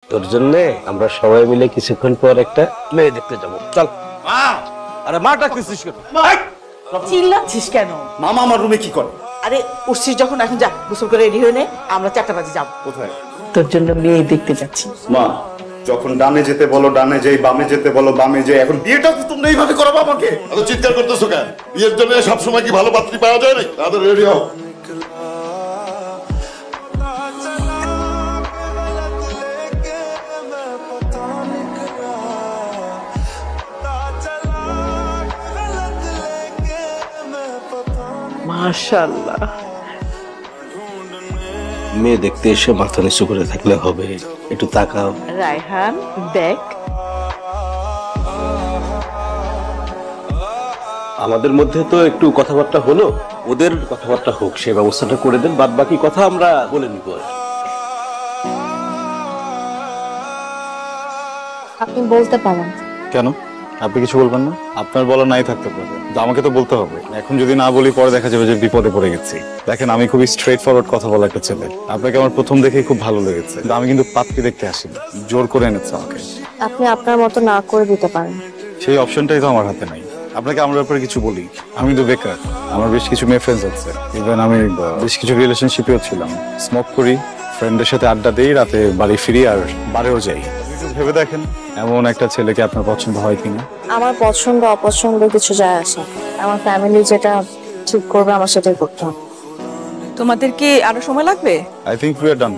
তোর জন্য আমরা সবাই মিলে কিছুক্ষণ পর একটা মেয়ে দেখতে যাবো। চল। আরে মাটা কিসিস কেন? চিল্লাচ্ছিস কেন? মামা আমার রুমে কি করে? আরে উঠছিস যখন, এখন যা, গোসল করে রেডি হয়ে নে, আমরা 4টা বাজে যাবো। কোথায়? তোর জন্য মেয়ে দেখতে যাচ্ছি। মা, যখন ডানে যেতে বলো ডানে যাই, বামে যেতে বলো বামে যাই, এখন বিয়েটা তো তোমরা এইভাবে করাবো আমাকে? এত চিৎকার করতেছো কেন? বিয়ের জন্য সবসময় কি ভালো পাত্রী পাওয়া যায় না? তাদের রেডি হও। মাশাআল্লাহ। মেয়ে দেখতে এসে মাথা নিচু করে থাকলে হবে? একটু তাকাও। রায়হান দেখ, আমাদের মধ্যে তো একটু কথাবার্তা হলো, ওদের কথাবার্তা হোক, সে ব্যবস্থাটা করে দেন, বাদ বাকি কথা আমরা বলে নিব। আপনি বলতে পারেন। কেন? আপনি কিছু বলবেন না? আপনার বলা নাই থাকতে পারে, কিন্তু আমাকে তো বলতে হবে। এখন যদি না বলি পরে দেখা যাবে যে বিপদে পড়ে গেছি। দেখেন, আমি খুবই স্ট্রেট ফরওয়ার্ড কথা বলা একটা ছেলে। আপনাকে আমার প্রথম দেখেই খুব ভালো লেগেছে, কিন্তু আমি কিন্তু পাত্রী দেখতে আসিনি, জোর করে এনেছে আমাকে। আপনি আপনার মতো না করে দিতে পারেন। সেই অপশনটাই তো আমার হাতে নাই। আপনাকে আমার ব্যাপারে কিছু বলি, আমি তো বেকার, আমার বেশ কিছু মেয়ে ফ্রেন্ডস আছে, ইভেন আমি বেশ কিছু রিলেশনশিপেও ছিলাম। স্মোক করি, ফ্রেন্ডের সাথে আড্ডা দিই, রাতে বাড়ি ফিরি আর বাড়িও যাই। ভেবে দেখেন, এমন একটা ছেলেকে আপনার পছন্দ হয় কিনা? আমার পছন্দ অপছন্দ কিছু যায় আসে, আমার ফ্যামিলি যেটা ঠিক করবে আমার সেটাই করতে হবে। তোমাদের কি আরো সময় লাগবে? আই থিংক উই আর ডান।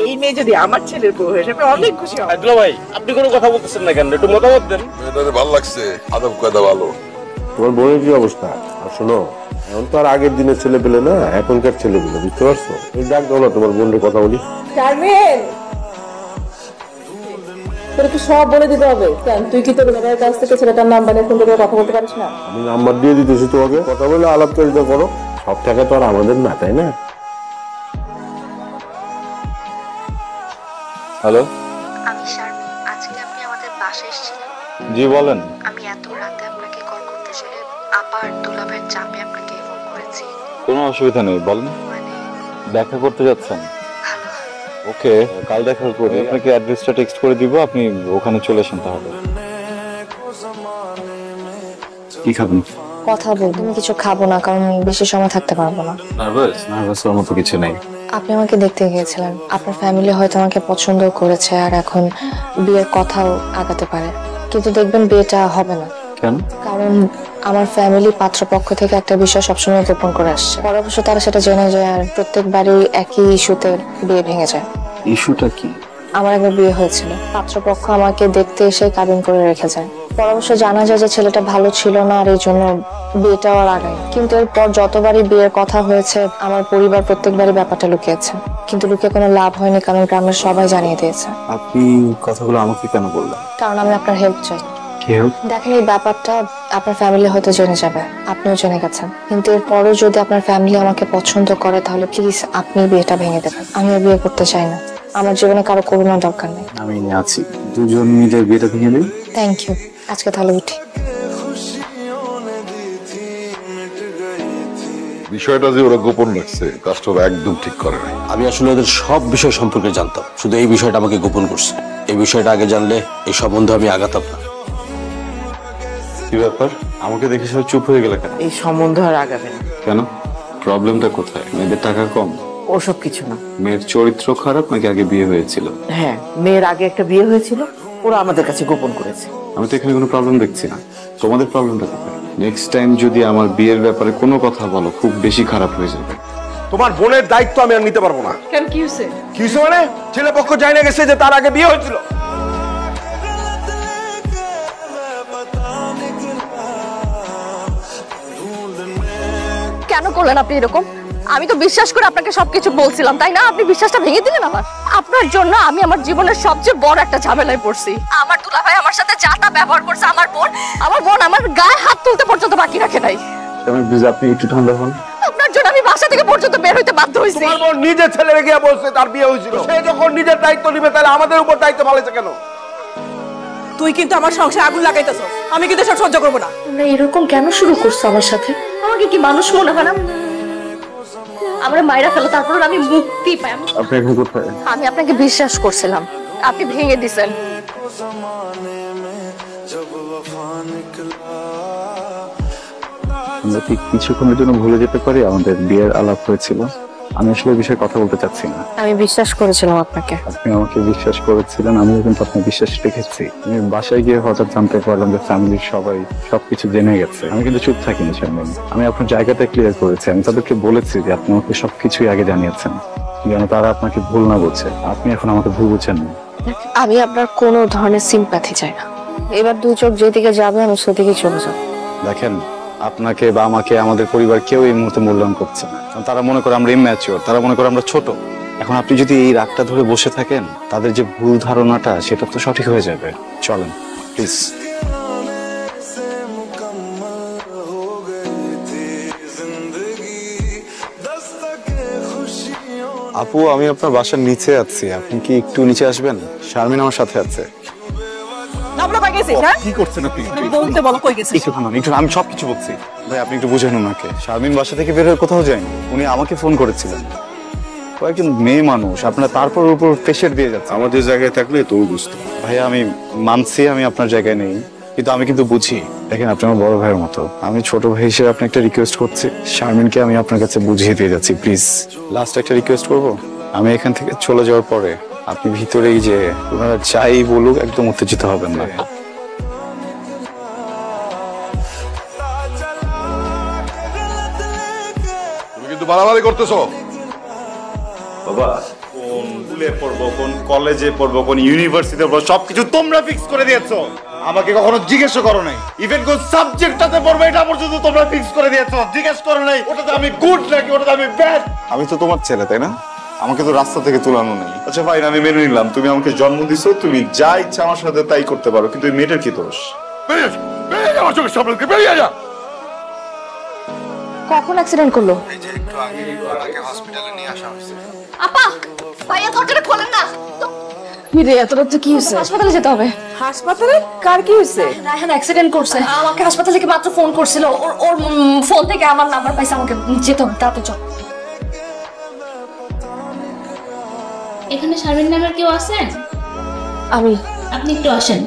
এই মেয়ে যদি আমার ছেলের বউ হয়ে যাবে, অনেক খুশি হব। আব্দুল্লাহ ভাই, আপনি কোনো কথা বলতেছেন না কেন? একটু মতামত দেন। মেয়েটারে ভালো লাগছে, আদব কায়দা ভালো। তোমার বোনের কি অবস্থা? আর শোনো, এখন তো আর আগের দিনের ছেলে পেলে না, এখনকার ছেলে পেলে, বুঝতে পারছো? এই ডাক দাও না তোমার বোনের কথা বলি। শারমিন, তোর কি সব বলে দিতে হবে? কেন তুই কি তোর মেয়ের কাছ থেকে ছেলেটার নাম্বার নিয়ে ফোন করে কথা বলতে পারিস না? আমি নাম্বার দিয়ে দিতেছি তোমাকে, কথা বলে আলাপচারিতা করো। সব টাকা তো আর আমাদের না, তাই না? হ্যালো, আমি শারমিন, আজকে আপনি আমাদের বাসায় এসেছিলেন। জি বলেন। আমি এত রাতে আপনাকে কল করতে চাইলে আপা আর দুলাভাইয়ের চাপে আপনাকে ফোন করেছি। কোনো অসুবিধা নেই, বলেন। মানে দেখা করতে যাচ্ছেন? ভালো। ওকে, কাল দেখা করি। আপনাকে অ্যাড্রেসটা টেক্সট করে দিব, আপনি ওখানে চলে আসেন তাহলে। কি খাবেন? কথা বলবো। আমি কিছু খাবো না, কারণ বেশি সময় থাকতে পারবো না। নার্ভাস হওয়ার মতো কিছু নেই। আপনি আমাকে দেখতে গিয়েছিলেন, আপনার ফ্যামিলি হয়তো আমাকে পছন্দ করেছে আর এখন বিয়ের কথাও আগাতে পারে, কিন্তু দেখবেন বিয়েটা হবে না। কেন? কারণ আমার ফ্যামিলি পাত্রপক্ষ থেকে একটা বিষয় সবসময় গোপন করে আসছে, পরে অবশ্য তারা সেটা জেনে যায় আর প্রত্যেকবারই একই ইস্যুতে বিয়ে ভেঙে যায়। ইস্যুটা কি? আমার একবার বিয়ে হয়েছিল, পাত্রপক্ষ আমাকে দেখতে এসে কাবিন করে রেখে যায়। পরে অবশ্য জানা যায় যে ছেলেটা ভালো ছিল না আর এই জন্য বিয়েটাও আর আগায়। কিন্তু এরপর যতবারই বিয়ের কথা হয়েছে আমার পরিবার প্রত্যেকবারই ব্যাপারটা লুকিয়েছে, কিন্তু লুকিয়ে কোনো লাভ হয়নি, কারণ গ্রামের সবাই জানিয়ে দিয়েছে। আপনি কথাগুলো আমাকে কেন বললেন? কারণ আমি আপনার হেল্প চাই। কি হেল্প? দেখেন, এই ব্যাপারটা আপনার ফ্যামিলি হয়তো জেনে যাবে, আপনিও জেনে গেছেন, কিন্তু এরপরও যদি আপনার ফ্যামিলি আমাকে পছন্দ করে তাহলে প্লিজ আপনি বিয়েটা ভেঙে দেবেন। আমি আর বিয়ে করতে চাই না, আমার জীবনে কারো করুণার দরকার নেই। আমি আছি, দুজন মিলে বিয়েটা ভেঙে দিই। থ্যাংক ইউ, আজকে তাহলে উঠি। বিষয়টা যে ওরা গোপন রাখছে, কাজটা ওরা একদম ঠিক করে নাই। আমি আসলে ওদের সব বিষয় সম্পর্কে জানতাম, শুধু এই বিষয়টা আমাকে গোপন করছে। এই বিষয়টা আগে জানলে এই সম্বন্ধে আমি আগাতাম না। কি ব্যাপার, আমাকে দেখে সব চুপ হয়ে গেল কেন? এই সম্বন্ধ আর আগাবে না। কেন? প্রবলেমটা কোথায়? মেয়েদের টাকা কম? ওসব কিছু না। মেয়ের চরিত্র খারাপ নাকি আগে বিয়ে হয়েছিল? হ্যাঁ, মেয়ের আগে একটা বিয়ে হয়েছিল, ওরা আমাদের কাছে গোপন করেছে। আমি তো এখানে কোনো প্রবলেম দেখছি না, তোমাদের প্রবলেমটা কোথায়? নেক্সট টাইম যদি আমার বিয়ের ব্যাপারে কোনো কথা বলো, খুব বেশি খারাপ হয়ে যাবে। তোমার বোনের দায়িত্ব আমি আর নিতে পারবো না। কেন, কি হয়েছে? কি হয়েছে মানে? ছেলে পক্ষ জানা গেছে যে তার আগে বিয়ে হয়েছিল। কেন করলেন আপনি এরকম? আমি তো বিশ্বাস করে আপনাকে সবকিছু বলছিলাম, তাই না? আপনি বিশ্বাসটা ভেঙে দিলেন আমার। আপনার জন্য আমি আমার জীবনের সবচেয়ে বড় একটা ঝামেলায় পড়ছি। আমার দুলাভাই আমার সাথে যা তা ব্যবহার করছে, আমার বোন আমার গায়ে হাত তুলতে পর্যন্ত বাকি রাখে নাই। প্লিজ আপনি একটু ঠান্ডা হন। আপনার জন্য আমি বাসা থেকে পর্যন্ত বের হইতে বাধ্য হয়েছি। তোমার বোন নিজের ছেলেরে গিয়ে বলছে তার বিয়ে হয়েছিল, সে যখন নিজের দায়িত্ব নিবে তাহলে আমাদের উপর দায়িত্ব ফেলেছে কেন? তুই কিন্তু আমার সংসারে আগুন লাগাইতেছ, আমি কিন্তু সব সহ্য করবো না। তোমরা এরকম কেন শুরু করছো আমার সাথে? আমাকে কি মানুষ মনে হয় না? আমরা মায়েরা ফেলো, তারপর আমি মুক্তি পাই। আপনি এখন কোথায়? আমি আপনাকে বিশ্বাস করছিলাম, আপনি ভেঙে দিছেন। আমরা কি কিছুক্ষণের জন্য ভুলে যেতে পারি আমাদের বিয়ের আলাপ হয়েছিল? আমি আসলে এই বিষয়ে কথা বলতে চাচ্ছি না। আমি বিশ্বাস করেছিলাম আপনাকে। আপনি আমাকে বিশ্বাস করেছিলেন, আমিও কিন্তু আপনার বিশ্বাস রেখেছি। আমি বাসায় গিয়ে হঠাৎ জানতে পারলাম যে ফ্যামিলির সবাই সবকিছু জেনে গেছে। আমি কিন্তু চুপ থাকিনি শারমিন, আমি আপনার জায়গাটা ক্লিয়ার করেছি। আমি তাদেরকে বলেছি যে আপনি আমাকে সবকিছুই আগে জানিয়েছেন, যেন তারা আপনাকে ভুল না বুঝে। আপনি এখন আমাকে ভুল বুঝছেন না। আমি আপনার কোনো ধরনের সিম্প্যাথি চাই না। এবার দুই চোখ যেদিকে যাবে আমি সেদিকে চলে যাব। দেখেন, আপনাকে বা আমাকে আমাদের পরিবার কেউ এই মুহূর্তে মূল্যায়ন করছে না, কারণ তারা মনে করে আমরা ইম্যাচিওর, তারা মনে করে আমরা ছোট। এখন আপনি যদি এই রাগটা ধরে বসে থাকেন, তাদের যে ভুল ধারণাটা সেটা তো সঠিক হয়ে যাবে। চলেন প্লিজ। আপু, আমি আপনার বাসার নিচে আছি, আপনি কি একটু নিচে আসবেন? শারমিন আমার সাথে আছে। আমরা পাই গেছি, হ্যাঁ? কি করছেন আপনি? তুমি বলতে বলো কই গেছিস? একটু থামান, একটু, আমি সবকিছু বলছি। ভাই আপনি একটু বুঝেন ওনাকে। শারমিন বাসা থেকে বের হয়ে কোথাও যায়নি, উনি আমাকে ফোন করেছিলেন। ও একজন মেয়ে মানুষ, আপনারা তারপর উপর প্রেশার দিয়ে যাচ্ছে। আমাদের জায়গায় থাকলে তুমি বুঝতে। ভাইয়া আমি মানছি আমি আপনার জায়গায় নেই, কিন্তু আমি কিন্তু বুঝি। দেখেন, আপনি আমার বড় ভাইয়ের মতো, আমি ছোট ভাই হিসেবে আপনি একটা রিকোয়েস্ট করছি। শারমিনকে আমি আপনার কাছে বুঝিয়ে দিয়ে যাচ্ছি, প্লিজ। লাস্ট একটা রিকোয়েস্ট করবো, আমি এখান থেকে চলে যাওয়ার পরে আপনি ভিতরেই যে ওনারা যাই বলুক একদম উত্তেজিত হবেন না। তুমি কিন্তু বাড়াবাড়ি করতেছো। বাবা, কোন স্কুলে পড়বো, কোন কলেজে পড়বো, কোন ইউনিভার্সিটিতে পড়বো সবকিছু তোমরা ফিক্স করে দিয়েছো। আমাকে কখনো জিজ্ঞেস করো নাই। ইভেন কোন সাবজেক্টটাতে পড়বো এটা পর্যন্ত তোমরা ফিক্স করে দিয়েছো, জিজ্ঞেস করো নাই ওটাতে আমি গুড নাকি ওটাতে আমি ব্যাড। আমি তো তোমার ছেলে, তাই না? আমাকে তো রাস্তা থেকে তুলানো নেই। আচ্ছা ফাইন, আমি মেনে নিলাম তুমি আমাকে জন্ম দিছো, তুমি যা ইচ্ছা আমার সাথে তাই করতে পারো, কিন্তু এই মেয়েটার কি দোষ? বেরিয়ে যা, বেরিয়ে যা আমার চোখের সামনে থেকে, বেরিয়ে যা। কখন অ্যাক্সিডেন্ট করলো? আপা, ভাইয়া দরজাটা খোলেন না। রে এত রাতে কি হয়েছে? হাসপাতালে যেতে হবে। হাসপাতালে? কার কি হয়েছে? রায়হান অ্যাক্সিডেন্ট করছে, আমাকে হাসপাতাল থেকে মাত্র ফোন করছিল। ওর ফোন থেকে আমার নাম্বার পাইছে, আমাকে যেতে হবে, তাড়াতাড়ি চল। এখানে শারমিন নামের কেউ আছেন? আমি। আপনি একটু আসেন।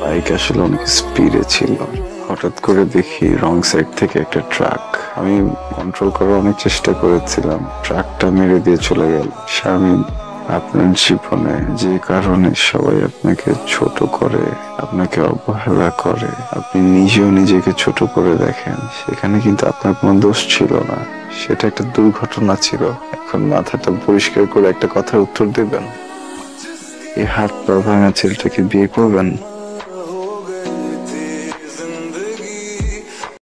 বাইক আসলে অনেক স্পিডে ছিল, হঠাৎ করে দেখি রং সাইড থেকে একটা ট্রাক। আমি কন্ট্রোল করার অনেক চেষ্টা করেছিলাম, ট্রাকটা মেরে দিয়ে চলে গেল। শারমিন, আপনার জীবনে যে কারণে সবাই আপনাকে ছোট করে, আপনাকে অবহেলা করে, আপনি নিজেও নিজেকে ছোট করে দেখেন, সেখানে কিন্তু আপনার কোনো দোষ ছিল না, সেটা একটা দুর্ঘটনা ছিল। এখন মাথাটা পরিষ্কার করে একটা কথার উত্তর দেবেন, এই হাত পা ভাঙা ছেলেটাকে বিয়ে করবেন?